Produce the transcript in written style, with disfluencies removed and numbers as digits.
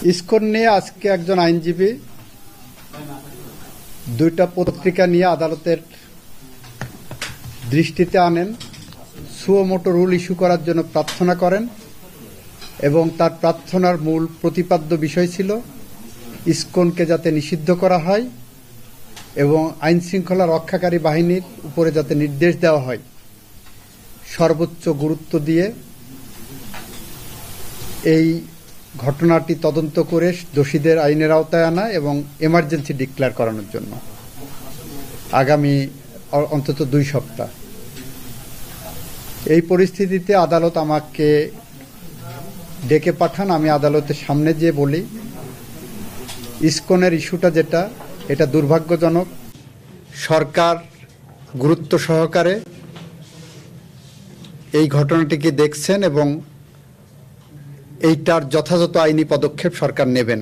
ISKCON নিয়ে আজকে একজন আইনজীবী দুইটা পত্রিকা নিয়ে আদালতের দৃষ্টিতে আনেন, সুও মোটো রুল ইস্যু করার জন্য প্রার্থনা করেন এবং তার প্রার্থনার মূল প্রতিপাদ্য বিষয় ছিল ইসকনকে যাতে নিষিদ্ধ করা হয় এবং আইন শৃঙ্খলা রক্ষাকারী বাহিনীর উপরে যাতে নির্দেশ দেওয়া হয় সর্বোচ্চ গুরুত্ব দিয়ে এই ঘটনাটি তদন্ত করে দোষীদের আইনের আওতায় আনা এবং এমার্জেন্সি ডিক্লেয়ার করানোর জন্য আগামী অন্তত 2 সপ্তাহ। এই পরিস্থিতিতে আদালত আমাকে ডেকে পাঠান। আমি আদালতের সামনে যেয়ে বলি ইসকনের ইস্যুটা যেটা, এটা দুর্ভাগ্যজনক। সরকার গুরুত্ব সহকারে এই ঘটনাটিকে দেখছেন এবং এইটার যথাযথ আইনি পদক্ষেপ সরকার নেবেন।